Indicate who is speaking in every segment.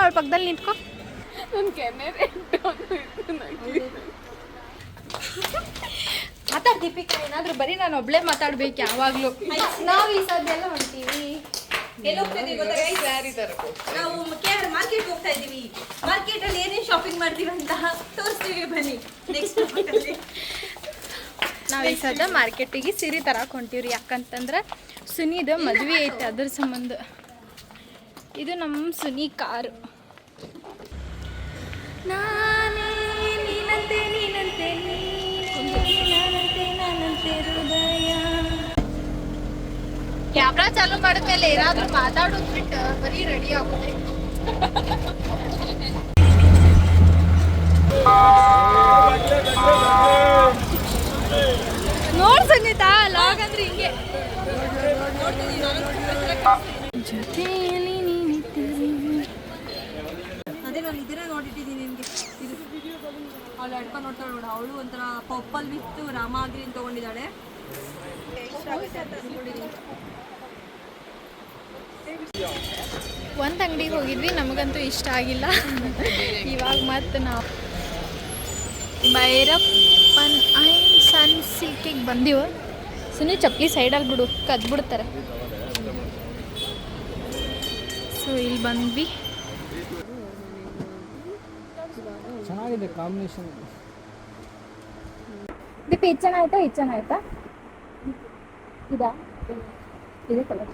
Speaker 1: ಅವಳ ಪಕ್ಕದಲ್ಲಿ ನಿಂತ್ಕೊ. ಮಾತಾಡ್ ದೀಪಿಕಾ, ಏನಾದರೂ ಬರೀ ನಾನು ಒಬ್ಳೇ ಮಾತಾಡ್ಬೇಕು ಯಾವಾಗಲೂ. ನಾವು ಈ ಸದ್ಯ ಎಲ್ಲ ಹೊಂಟೀವಿ.
Speaker 2: ಎಲ್ಲಿ ಹೋಗ್ತಿದೀವಿ ಗೊತ್ತಾ ಗೈಸ್? ನಾವು ಮಾರ್ಕೆಟ್ ಹೋಗ್ತಾ ಇದೀವಿ. ಮಾರ್ಕೆಟ್ ಅಲ್ಲಿ ಏನೇನು ಶಾಪಿಂಗ್ ಮಾಡ್ತೀವಿ ಅಂತ ತೋರಿಸ್ತೀವಿ, ಬನ್ನಿ ನೆಕ್ಸ್ಟ್.
Speaker 1: ನಾವು ಈ ಸದ್ಯ ಮಾರ್ಕೆಟಿಗೆ ಸೀರೆ ತರಕ್ಕೆ ಹೊಂಟೀವ್ರಿ. ಯಾಕಂತಂದ್ರೆ ಸುನಿದು ಮದುವೆ ಐತೆ, ಅದ್ರ ಸಂಬಂಧ. ಇದು ನಮ್ಮ ಸುನಿ ಕಾರು. ನಾನೇ ನೀನಂತೆ ನೀನಂತೆ ನಾನಂತೆ ನಾನಂತೆ ಹೃದಯ. ಕ್ಯಾಮ್ರಾ ಚಾಲು ಮಾಡಿದ್ಮೇಲೆ ಏನಾದ್ರೂ ಮಾತಾಡೋದು ಬಿಟ್ಟು ಬರೀ ರೆಡಿ ಆಗೋದೆ. ನೋಡ್ ಸಂಗೀತ, ಲಾಗ್ ಅಂದ್ರೆ ಹಿಂಗೆ. ಜೊತೆಯಲ್ಲಿ
Speaker 2: ಅದೇ ನಾನು ಇದನ್ನೇ ನೋಡಿಟ್ಟಿದ್ದೀನಿ ನಿಮಗೆ. ಇದು ಅವಳು ಅಡ್ಕೊಂಡು ನೋಡ್ತಾಳೆ ನೋಡು, ಅವಳು ಒಂಥರ ಪರ್ಪಲ್ ವಿತ್ ರಾಮ ಗ್ರೀನ್ ತೊಗೊಂಡಿದ್ದಾಳೆ.
Speaker 1: ಒಂದು ಅಂಗಡಿಗೆ ಹೋಗಿದ್ವಿ, ನಮಗಂತೂ ಇಷ್ಟ ಆಗಿಲ್ಲ. ಇವಾಗ ಮತ್ತೆ ನಾವು ಭೈರಪ್ಪನ್ ಆ್ಯಂಡ್ ಸನ್ ಸಿಲ್ಕಿಗೆ ಬಂದೀವು. ಸುನಿ ಚಪ್ಪಲಿ ಸೈಡಲ್ಲಿ ಬಿಡು, ಕದ್ಬಿಡ್ತಾರೆ. ಸೊ ಇಲ್ಲಿ ಬಂದ್ವಿ.
Speaker 3: ಚೆನ್ನಾಗಿದೆ ಕಾಂಬಿನೇಷನ್.
Speaker 1: ದೀಪ ಇದು ಚೆನ್ನಾಯ್ತಾ? ಇದು ಚೆನ್ನಾಯ್ತಾ? ಇದಾ? ಇದೆ ಕಲರ್.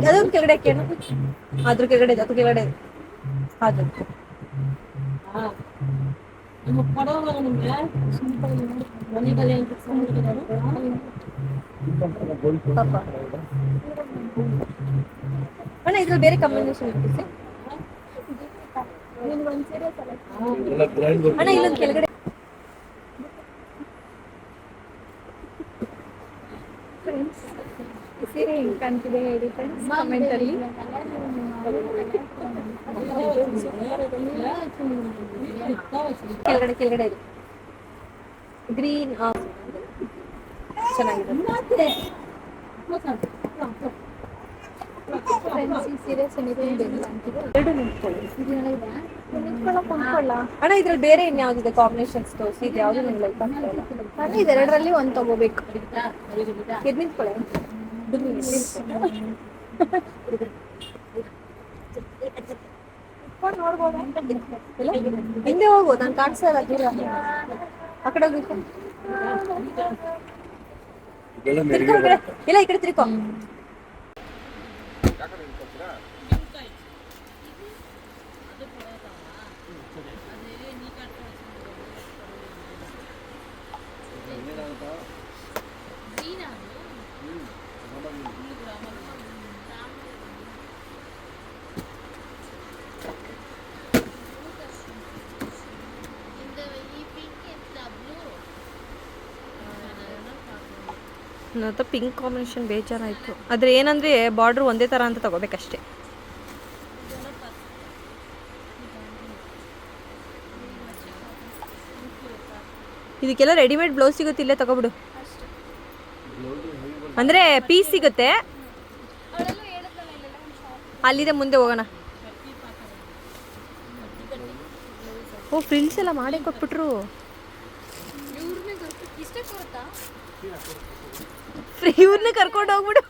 Speaker 2: ಅದೊಂದು ಕೆಳಗಡೆ ಕೇಳು, ಅದ್ರ ಕೆಳಗಡೆ ಇದೆ, ಅದು ಕೆಳಗಡೆ ಇದೆ. ಅದು ಅಣ್ಣ, ಇದ್ರಲ್ಲಿ ಬೇರೆ ಕಾಂಬಿನೇಷನ್ ಇರ್ತೀವಿ ಅಣ್ಣ. ಇಲ್ಲೊಂದು ಕೆಳಗಡೆ
Speaker 1: ಸೀರೆ ಹೆಂಗೆ ಕಾಣ್ತಿದೆ ಹೇಳಿ ಫ್ರೆಂಡ್ಸ್ ಕಮೆಂಟಲ್ಲಿ.
Speaker 2: ಕೆಳಗಡೆ ಕೆಳಗಡೆ ಇದೆ ಗ್ರೀನ್, ಚೆನ್ನಾಗಿದೆ.
Speaker 1: ಸೀರೆ
Speaker 2: ಅಣ್ಣ, ಇದ್ರಲ್ಲಿ ಬೇರೆ ಇನ್ಯಾವ್ದಿದೆ ಕಾಂಬಿನೇಷನ್ಸ್ ತೋರಿಸಿ. ಇದು ಯಾವ್ದು ನಂಗೆ ಲೈಕ್ ಆಗ್ತಾ ಇಲ್ಲ.
Speaker 1: ನಾನು ಇದೆರಡರಲ್ಲಿ ಒಂದು ತಗೋಬೇಕು.
Speaker 2: ಎದ್ ನಿಂತ್ಕೊಳ್ಳಿ. ಹಿಂದೆ ಹೋಗು, ನಾನು ಕಾಣಿಸ್ತಾ ಇಲ್ಲ ದೂರ. ಆ ಕಡೆ ಹೋಗ್ಬೇಕು. ಇಲ್ಲ, ಈ ಕಡೆ ತಿರ್ಕೋ. ನನ್ನದು ಪಿಂಕ್ ಕಾಂಬಿನೇಷನ್ ಬೇಜಾರಾಯಿತು. ಆದರೆ ಏನಂದರೆ ಬಾರ್ಡ್ರ್ ಒಂದೇ ಥರ ಅಂತ ತಗೋಬೇಕಷ್ಟೆ. ಇದಕ್ಕೆಲ್ಲ ರೆಡಿಮೇಡ್ ಬ್ಲೌಸ್ ಸಿಗುತ್ತೆ, ಇಲ್ಲೇ ತಗೋಬಿಡು. ಅಂದರೆ ಪೀಸ್ ಸಿಗುತ್ತೆ, ಅಲ್ಲಿದೆ, ಮುಂದೆ ಹೋಗೋಣ. ಓ, ಫ್ರಿಲ್ಸ್ ಎಲ್ಲ ಮಾಡೇ ಕೊಟ್ಬಿಟ್ರು. ಇವ್ರನ್ನ ಕರ್ಕೊಂಡು ಹೋಗ್ಬಿಡು.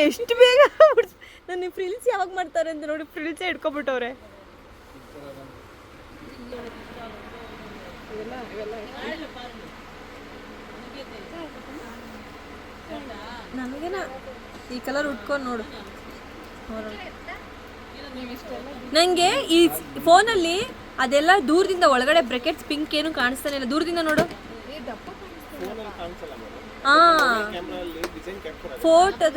Speaker 2: ಎಷ್ಟು ಬೇಗ ನನ್ನ ಫ್ರಿಲ್ಸ್ ಯಾವಾಗ ಮಾಡ್ತಾರೆ ಅಂತ ನೋಡಿ, ಫ್ರಿಲ್ಸೇ ಹಿಡ್ಕೊಬಿಟ್ಟವ್ರೆ. ನಮಗೇನ ಈ ಕಲರ್ ಉಟ್ಕೊಂಡು ನೋಡು. ನನಗೆ ಈ ಫೋನಲ್ಲಿ ಅದೆಲ್ಲ ದೂರದಿಂದ ಒಳಗಡೆ ಬ್ರೆಕೆಟ್ಸ್ ಪಿಂಕ್ ಏನು ಕಾಣಿಸ್ತಾನೆ ಇಲ್ಲ. ದೂರದಿಂದ ನೋಡು. ಫೋಟೋದ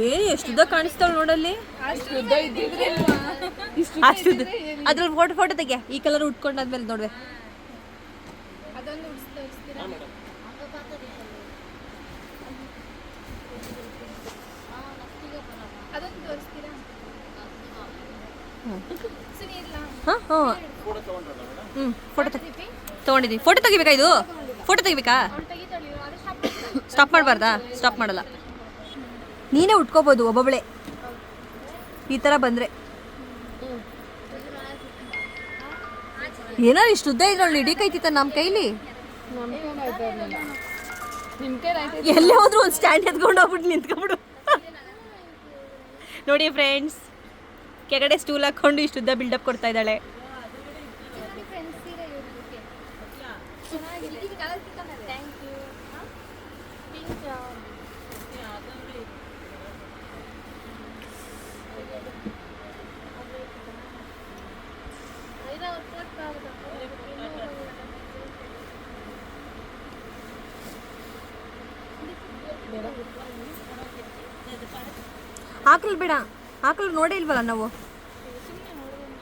Speaker 2: ಏನು ಎಷ್ಟುದ್ದ ಕಾಣಿಸ್ತಾಳೆ ನೋಡಲ್ಲಿ. ಅಷ್ಟುದ್ದ ಅದ್ರಲ್ಲಿ ಫೋಟೋ ತೆಗಿಯ. ಈ ಕಲರ್ ಉಟ್ಕೊಂಡಾದ್ಮೇಲೆ ನೋಡ್ವೆ. ಫೋಟೋ ತಗೊಂಡಿದ್ದೀನಿ. ಫೋಟೋ ತೆಗಿಬೇಕಾ ಇದು? ಫೋಟೋ ತೆಗಿಬೇಕಾ? ಸ್ಟಾಪ್ ಮಾಡಬಾರ್ದಾ? ಸ್ಟಾಪ್ ಮಾಡಲ್ಲ. ನೀನೇ ಉಟ್ಕೋಬೋದು ಒಬ್ಬೊಬ್ಬಳೆ ಈ ಥರ ಬಂದರೆ. ಏನಾರು ಇಷ್ಟು ಉದ್ದ ಇದ್ರಲ್ಲಿ ಹಿಡಿಕೈತಿತ್ತ ನಮ್ಮ ಕೈಲಿ. ಎಲ್ಲೇ ಹೋದ್ರು ಒಂದು ಸ್ಟ್ಯಾಂಡ್ ಎತ್ಕೊಂಡು ಹೋಗ್ಬಿಟ್ಟು ನಿಂತ್ಕೊಂಡ್ಬಿಡು. ನೋಡಿ ಫ್ರೆಂಡ್ಸ್, ಕೆಳಗಡೆ ಸ್ಟೂಲ್ ಹಾಕ್ಕೊಂಡು ಇಷ್ಟು ಉದ್ದ ಬಿಲ್ಡಪ್ ಕೊಡ್ತಾ ಇದ್ದಾಳೆ. ಹಾಕಲ್ ಬೇಡ, ಹಾಕಲ್ ನೋಡೇ ಇಲ್ವಲ್ಲ ನಾವು.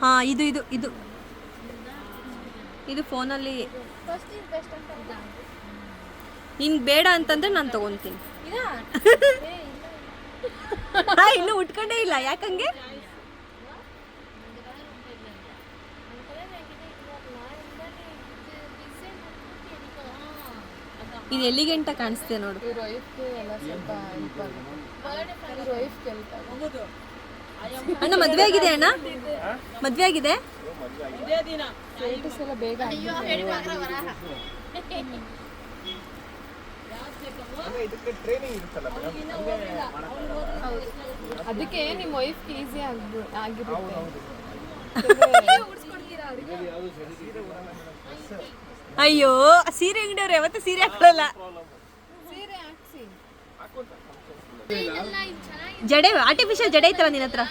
Speaker 2: ಹಾಂ, ಇದು ಇದು ಇದು ಇದು ಫೋನಲ್ಲಿ ನಿನ್ಗೆ ಬೇಡ ಅಂತಂದ್ರೆ ನಾನು ತಗೊತೀನಿ. ಇನ್ನೂ ಉಟ್ಕೊಂಡೇ ಇಲ್ಲ, ಯಾಕಂಗೆ? ಇದು ಎಲ್ಲಿಗೆ ಅಂತ ಕಾಣಿಸ್ತೆ ನೋಡು. ಅಣ್ಣ ಮದ್ವೆ ಆಗಿದೆ, ಅಣ್ಣ ಮದ್ವೆ ಆಗಿದೆ.
Speaker 1: ಅದಕ್ಕೆ ನಿಮ್ಮ ವೈಫ್ ಈಸಿ ಆಗಿರುತ್ತೆ.
Speaker 2: ಅಯ್ಯೋ, ಸೀರೆ ಅಂಗಡಿಯವ್ರು ಯಾವತ್ತೂ ಸೀರೆ ಹಾಕೊಳ್ಳಲ್ಲ. ಜಡೆ ಆರ್ಟಿಫಿಷಿಯಲ್ ಜಡೆ ಐತಲ್ಲ ನಿನ್ನ ಹತ್ರ.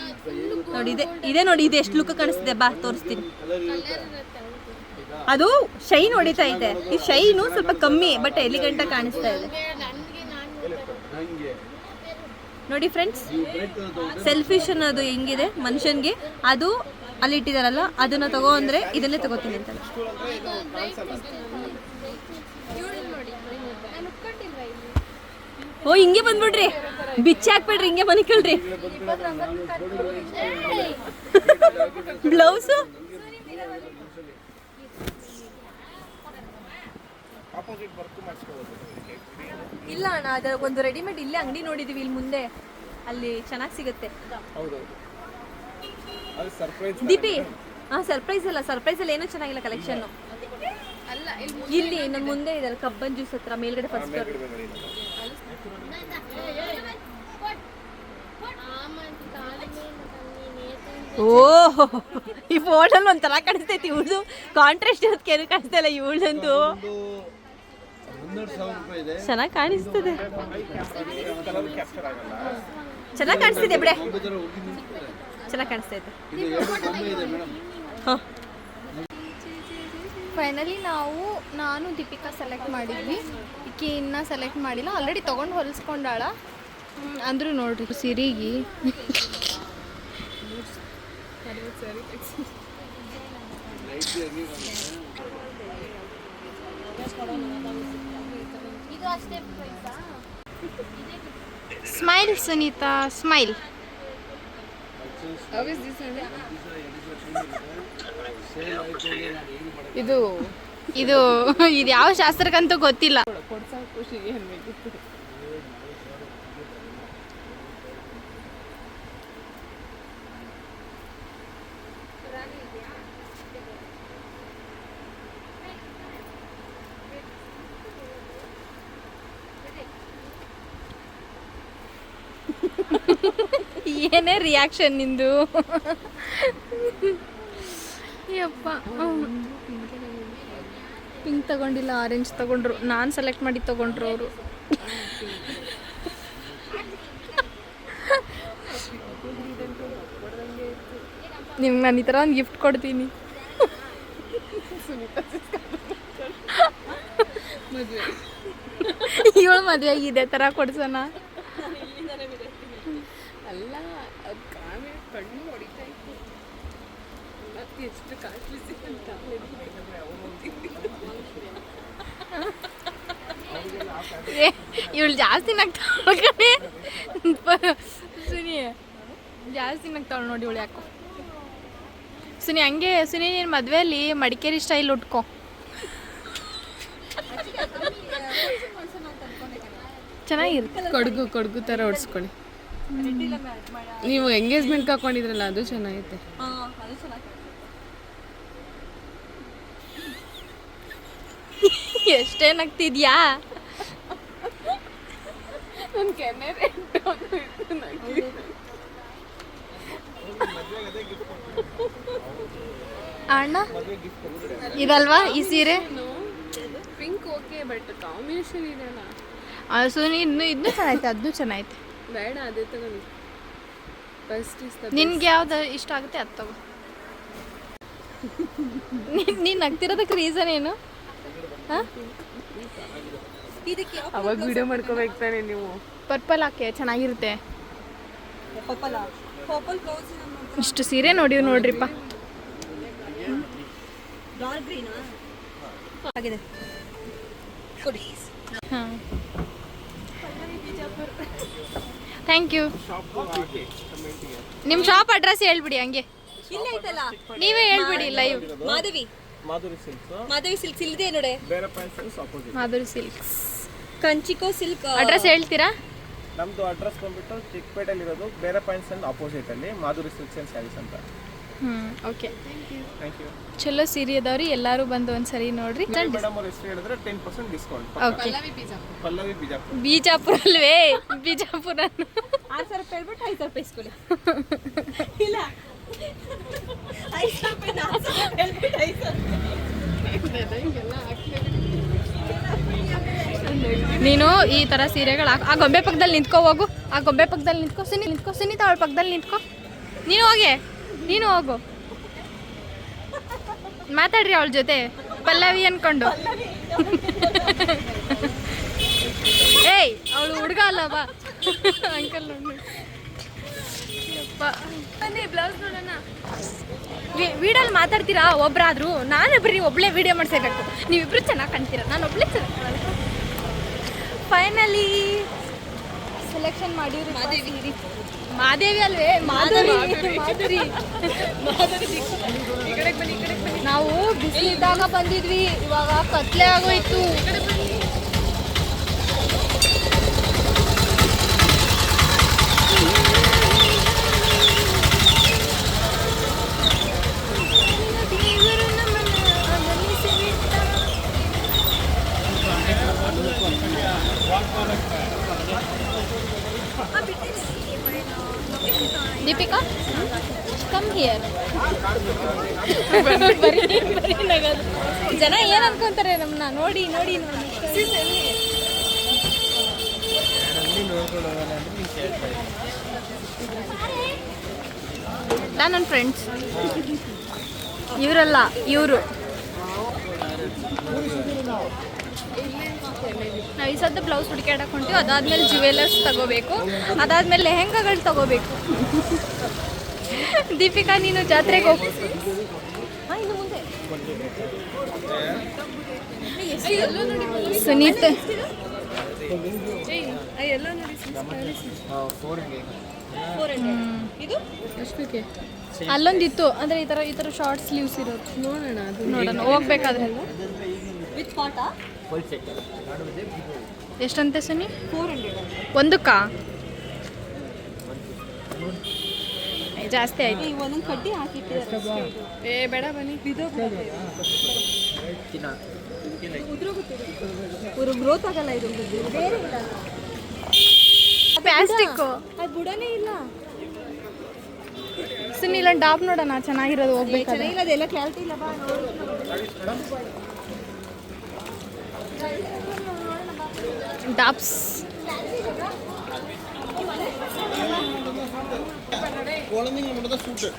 Speaker 2: ನೋಡಿ ಇದೆ ನೋಡಿ, ಇದು ಎಷ್ಟು ಲುಕ್ ಕಾಣಿಸ್ತಿದೆ, ಬಾ ತೋರಿಸ್ತೀನಿ. ಅದು ಶೈನ್ ಹೊಡಿತಾ ಇದೆ, ಈ ಶೈನು ಸ್ವಲ್ಪ ಕಮ್ಮಿ, ಬಟ್ ಎಲಿಗೆಂಟ್ ಕಾಣಿಸ್ತಾ ಇದೆ. ನೋಡಿ ಫ್ರೆಂಡ್ಸ್, ಸೆಲ್ಫಿಶ್ ಅನ್ನೋದು ಹೆಂಗಿದೆ ಮನುಷ್ಯನ್ಗೆ, ಅದು ಅಲ್ಲಿ ಇಟ್ಟಿದಾರಲ್ಲ, ಅದನ್ನ ತಗೋ ಅಂದ್ರೆ ಇದನ್ನೇ ತಗೋತೀನಿ ಅಂತ. ಓ, ಹಿಂಗೆ ಬಂದ್ಬಿಡ್ರಿ, ಬಿಚ್ಚಿ ಹಾಕ್ಬಿಡ್ರಿ, ಹಿಂಗೆ ಮನಿಕಳ್ರಿ. ಬ್ಲೌಸು ಇಲ್ಲ ಅಣ್ಣ, ಅದರ ಒಂದು ರೆಡಿಮೇಡ್ ಇಲ್ಲೇ ಅಂಗಡಿ ನೋಡಿದೀವಿ ಇಲ್ಲಿ ಮುಂದೆ, ಅಲ್ಲಿ ಚೆನ್ನಾಗಿ ಸಿಗುತ್ತೆ. ದೀಪಿ, ಸರ್ಪ್ರೈಸ್ ಅಲ್ಲ, ಸರ್ಪ್ರೈಸ್ ಅಲ್ಲಿ ಏನೂ ಚೆನ್ನಾಗಿಲ್ಲ ಕಲೆಕ್ಷನ್. ಇಲ್ಲಿ ನನ್ನ ಮುಂದೆ ಇದೆ ಕಬ್ಬನ್ ಜ್ಯೂಸ್ ಹತ್ರ ಮೇಲ್ಗಡೆ ಫಸ್ಟ್ ಫ್ಲೋರ್. ಓಹ್, ಈ ಫೋಟೋಲ್ಲಿ ಒಂಥರ ಕಾಣಿಸ್ತೈತಿ, ಇವಳು ಕಾಂಟ್ರಾಸ್ಟ್ ಅದಕ್ಕೆ ಏನು ಕಾಣಿಸ್ತಾ ಇಲ್ಲ. ಇವಳಂತೂ ಚೆನ್ನಾಗಿ ಕಾಣಿಸ್ತದೆ, ಚೆನ್ನಾಗಿ ಕಾಣಿಸ್ತಿದೆ ಬಿಡೆ, ಚೆನ್ನಾಗಿ ಕಾಣಿಸ್ತೈತೆ. ಹಾಂ,
Speaker 1: ಫೈನಲಿ ನಾನು ದೀಪಿಕಾ ಸೆಲೆಕ್ಟ್ ಮಾಡಿದ್ವಿ, ಈಕೆ ಇನ್ನೂ ಸೆಲೆಕ್ಟ್ ಮಾಡಿಲ್ಲ, ಆಲ್ರೆಡಿ ತೊಗೊಂಡು ಹೊಲಿಸ್ಕೊಂಡಾಳ. ಅಂದರೂ ನೋಡ್ರಿ ಸಿರಿಗೆ ಸ್ಮೈಲ್ ಸುನೀತಾ, ಸ್ಮೈಲ್. ಇದು ಇದು ಇದು ಯಾವ ಶಾಸ್ತ್ರಕ್ಕಂತೂ ಗೊತ್ತಿಲ್ಲ. ಏನೇ ರಿಯಾಕ್ಷನ್ ನಿಂದು? ಯಪ್ಪ, ಪಿಂಕ್ ತಗೊಂಡಿಲ್ಲ, ಆರೆಂಜ್ ತಗೊಂಡ್ರು. ನಾನು ಸೆಲೆಕ್ಟ್ ಮಾಡಿ ತಗೊಂಡ್ರು ಅವರು. ನಿಮ್ಗೆ ನಾನು ಈ ಥರ ಒಂದು ಗಿಫ್ಟ್ ಕೊಡ್ತೀನಿ. ಇವಳು ಮದುವೆ ಆಗಿದೆ ಥರ ಕೊಡ್ಸೋಣ.
Speaker 4: ಅಲ್ಲ, ಅದು ಕಣ್ಣು ಹೊಡಿತಾ ಇತ್ತು, ಮತ್ತೆ ಎಷ್ಟು ಕಾಸ್ಟ್ಲಿ ಸಿಕ್ಕಂತ.
Speaker 1: ಇವಳು ಜಾಸ್ತಿ ನಗ್ತಾಳೆ ಸುನಿ, ಜಾಸ್ತಿ ನಗ್ತಾಳೆ ನೋಡಿ ಇವಳು. ಯಾಕೋ ಸುನಿ ಹಂಗೆ, ಸುನಿ ನೀನು ಮದುವೆಯಲ್ಲಿ ಮಡಿಕೇರಿ ಸ್ಟೈಲ್ ಉಟ್ಕೋ. ಚೆನ್ನಾಗಿರುತ್ತೆ.
Speaker 4: ಕೊಡಗು ಥರ ಹೊಡ್ಸ್ಕೊಳ್ಳಿ. ನೀವು ಎಂಗೇಜ್ಮೆಂಟ್ ಹಾಕೊಂಡಿದ್ರಲ್ಲ ಅದು ಚೆನ್ನಾಗೈತೆ.
Speaker 2: ಅದು ಚೆನ್ನಾಗಿ
Speaker 1: ಎಷ್ಟೇನಾಗ್ತಿದ್ಯಾ?
Speaker 4: ನನ್ನ ಕೆನ್ನೆ
Speaker 1: ಅಣ್ಣ ಇದಲ್ವಾ ಈ ಸೀರೆ?
Speaker 4: ಪಿಂಕ್ ಓಕೆ, ಬಟ್ ಕಾಂಬಿನೇಷನ್ ಇದೆಯಲ್ಲ.
Speaker 1: ಸುನಿ ಇನ್ನೂ ಚೆನ್ನಾಗೈತೆ, ಅದನ್ನೂ ಚೆನ್ನಾಗೈತೆ.
Speaker 4: ಬೇಡ ಅದೇ ತಗೊಳ್ಳಿ. ಫಸ್ಟ್ ಇಸ್ ದ
Speaker 1: ನಿನ್ಗೆ ಯಾವ್ದು ಇಷ್ಟ ಆಗುತ್ತೆ ಅದು ತಗೋ. ನೀನು ನಗ್ತಿರೋದಕ್ಕೆ ರೀಸನ್ ಏನು? ಹಾಂ,
Speaker 2: ಇದಕ್ಕೆ
Speaker 4: ಅವಾಗ ವಿಡಿಯೋ ಮಾಡ್ಕೋಬೇಕು ತಾನೆ ನೀವು.
Speaker 1: ಪರ್ಪಲ್ ಹಾಕಿ ಚೆನ್ನಾಗಿರುತ್ತೆ.
Speaker 2: ಪರ್ಪಲ್ ಬ್ಲೌಸ್
Speaker 1: ಇಷ್ಟು ಸೀರೆ ನೋಡ್ರಿಪ್ಪ.
Speaker 2: ಡಾರ್ಕ್ ಗ್ರೀನಾ ಆಗಿದೆ ಕೊಡಿ.
Speaker 1: ಹಾಂ, ಥ್ಯಾಂಕ್ ಯು. ನಿಮ್ಮ ಶಾಪ್ ಅಡ್ರೆಸ್ ಹೇಳ್ಬಿಡಿ ಹಂಗೆ.
Speaker 2: ಇಲ್ಲೇ ಐತಲ್ಲ,
Speaker 1: ನೀವೇ ಹೇಳ್ಬಿಡಿ ಲೈವ್.
Speaker 2: ಮಾಧವಿ ಸಿಲ್ಕ್ಸ್ ಇಲ್ಲಿದೆ ನೋಡಿ.
Speaker 1: ಮಾಧುರಿ ಸಿಲ್ಕ್ಸ್
Speaker 2: ಕಂಚಿಕೋ ಸಿಲ್ಕ್
Speaker 1: ಅಡ್ರೆಸ್ ಹೇಳ್ತೀರಾ?
Speaker 5: ನಮ್ದು ಅಡ್ರೆಸ್ ಬಂದ್ಬಿಟ್ಟು ಚಿಕ್ಕಪೇಟೆಯಲ್ಲಿ ಇರೋದು ಬೇರೆ ಪಾಯಿಂಟ್ಸ್ ಅಂಡ್ ಆಪೋಸಿಟ್ ಅಲ್ಲಿ ಮಾಧುರಿ ಸಿಲ್ಕ್ಸ್ ಅಂಡ್ ಸ್ಯಾರೀಸ್ ಅಂತ.
Speaker 1: Okay,
Speaker 5: thank you.
Speaker 1: ಚಲೋ ಸೀರೆ ಅದಾವ್ರಿ, ಎಲ್ಲರೂ ಬಂದು ಒಂದ್ಸರಿ ನೋಡ್ರಿ.
Speaker 5: ಮೇಡಮ್ ಅವ್ರ ಹೆಸರು ಹೇಳಿದ್ರೆ 10% ಡಿಸ್ಕೌಂಟ್.
Speaker 1: ಓಕೆ,
Speaker 5: ಪಲ್ಲವಿ ಬಿಜಾಪುರ.
Speaker 1: ಬಿಜಾಪುರ ಅಲ್ವೇ? ಬಿಜಾಪುರ
Speaker 2: 6,000 ರೂಪಾಯಿ ಹೇಳ್ಬಿಟ್ಟು 5,000 ರೂಪಾಯಿ ಇಸ್ಕೊಳ್ಳಿ. ಇಲ್ಲ 5,000 ರೂಪಾಯಿ 4,000 ಹೇಳ್ಬಿಟ್ಟು 5,000.
Speaker 1: ನೀನು ಈ ಥರ ಸೀರೆಗಳು ಆ ಗೊಂಬೆ ಪಕ್ಕದಲ್ಲಿ ನಿಂತ್ಕೋ, ಹೋಗು. ಆ ಗೊಂಬೆ ಪಕ್ಕದಲ್ಲಿ ನಿಂತ್ಕೋ, ಸುನೀತಾ ಅವಳ ಪಕ್ಕದಲ್ಲಿ ನಿಂತ್ಕೋ. ನೀನು ಹೋಗು, ಮಾತಾಡ್ರಿ ಅವಳ ಜೊತೆ. ಪಲ್ಲವಿ ಅನ್ಕೊಂಡು. ಏಯ್, ಅವಳು ಹುಡುಗ ಅಲ್ಲ, ಬಾ. ಅಂಕಲ್ ನೋಡಿ ಬ್ಲೌಸ್ ನೋಡೋಣ. ವಿಡಿಯೋಲಿ ಮಾತಾಡ್ತೀರಾ ಒಬ್ರಾದ್ರು? ನಾನೇ ಬರೀ ಒಬ್ಳೇ ವಿಡಿಯೋ ಮಾಡ್ಸೇಬೇಕು. ನೀವಿಬ್ರು ಚೆನ್ನಾಗಿ ಕಾಣ್ತೀರಾ, ನಾನು ಒಬ್ಳೇ ಚೆನ್ನಾಗಿ ಕಾಣಲ್ಲ. Finally selection ಮಾಡಿವ್ರಿ. ಮಾದೇವಿ ಅಲ್ವೇ? ಮಾಧುರಿ. ನಾವು ಬಿಸಿಲಿದ್ದಾಗ ಬಂದಿದ್ವಿ, ಇವಾಗ ಕತ್ಲೆ ಆಗೋಯ್ತು. Deepika, come here. ಜನ ಏನ್ ಅನ್ಕೊಂತಾರೆ ನಮ್ಮನ್ನ ನೋಡಿ. ನನ್ನ ಫ್ರೆಂಡ್ಸ್ ಇವರಲ್ಲ, ಇವರು. ನಾವು ಈ ಸದ್ದ ಬ್ಲೌಸ್ ಹುಡುಕಾಡಕ್ಕೆ ಹೊಂಟಿವಿ. ಅದಾದ್ಮೇಲೆ ಜ್ಯುವೆಲರ್ಸ್ ತಗೋಬೇಕು, ಅದಾದ್ಮೇಲೆ ಲೆಹೆಂಗಾಗಳು ತಗೋಬೇಕು. ದೀಪಿಕಾ, ನೀನು ಜಾತ್ರೆಗೆ ಹೋಗು. ಸುನೀತ್ ಅಲ್ಲೊಂದಿತ್ತು, ಅಂದ್ರೆ ಈ ತರ ಶಾರ್ಟ್ ಸ್ಲೀವ್ಸ್ ಇರೋದು. ನೋಡೋಣ ಹೋಗ್ಬೇಕಾದ್ರೆ.
Speaker 2: ವಿತ್ ಪಾಟ
Speaker 1: ಎಷ್ಟಂತೆ ಸುನಿ?
Speaker 2: 400
Speaker 1: ಒಂದಕ್ಕಾ? ಜಾಸ್ತಿ ಆಯ್ತು.
Speaker 2: ಒಂದೊಂದು ಕಡ್ಡಿ ಹಾಕಿಟ್ಟಿದ್ದಾರೆ.
Speaker 1: ಬೇಡ ಬನ್ನಿ.
Speaker 2: ಗ್ರೋತ್ ಆಗಲ್ಲ ಇದು. ಬೇರೆ ಇಲ್ಲ,
Speaker 1: ಪ್ಲಾಸ್ಟಿಕ್
Speaker 2: ಅದು ಬುಡನೇ ಇಲ್ಲ.
Speaker 1: ಸುನಿ ಇಲ್ಲೊಂದು ಡಾಪ್ ನೋಡೋಣ, ಚೆನ್ನಾಗಿರೋದು. ಹೋಗ್ಬೇಕಾದ್ರೆ
Speaker 2: ಚೆನ್ನಾಗಿಲ್ಲ, ಅದೆಲ್ಲ ಕ್ಲಾರಿಟಿ ಇಲ್ಲ. ಬಾ
Speaker 1: ಡಾಪ್ಸ್.
Speaker 5: குழந்தைங்க மட்டும் தான் சூட்டு.